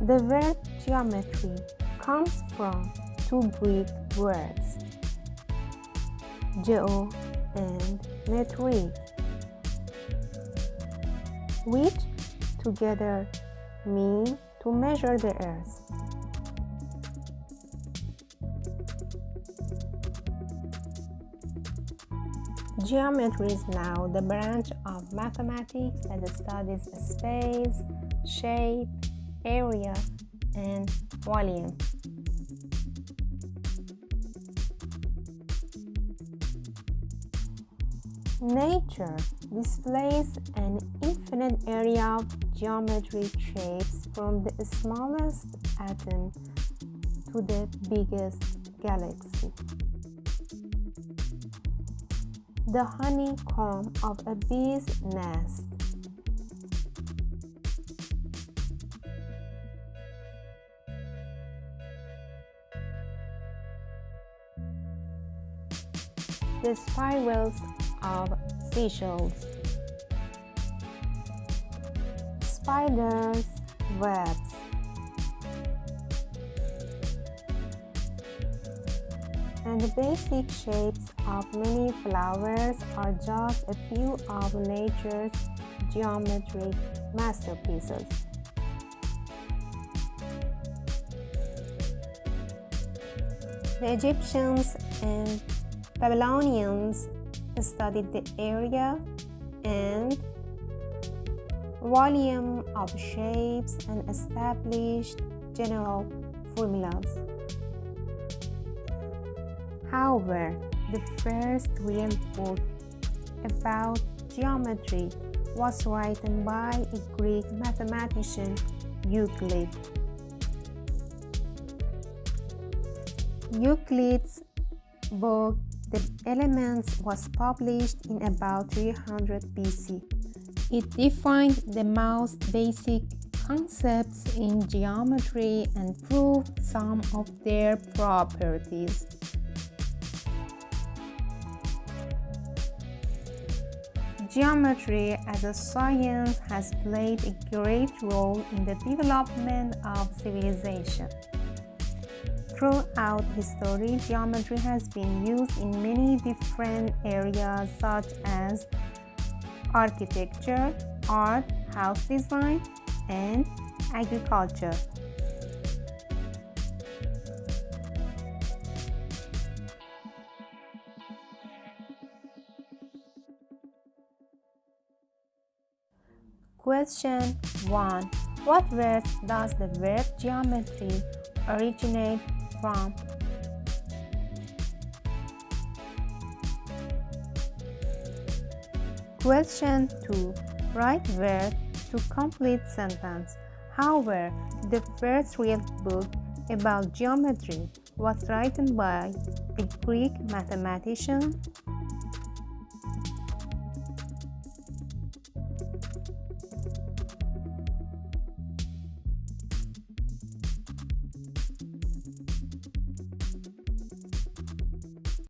The word geometry comes from two Greek words, geo and metri, which together mean to measure the earth. Geometry is now the branch of mathematics that studies space, shape, area, and volume. Nature displays an infinite area of geometric shapes from the smallest atom to the biggest galaxy. The honeycomb of a bee's nest. The spirals of seashells. Spiders' webs. And the basic shapes of many flowers are just a few of nature's geometric masterpieces. The Egyptians and Babylonians studied the area and volume of shapes and established general formulas. However, the first real book about geometry was written by a Greek mathematician, Euclid. Euclid's book, The Elements, was published in about 300 BC. It defined the most basic concepts in geometry and proved some of their properties. Geometry as a science has played a great role in the development of civilization. Throughout history, geometry has been used in many different areas such as architecture, art, house design, and agriculture. Question 1. What word does the word geometry originate from? Question 2. Write word to complete sentence. However, the first real book about geometry was written by a Greek mathematician.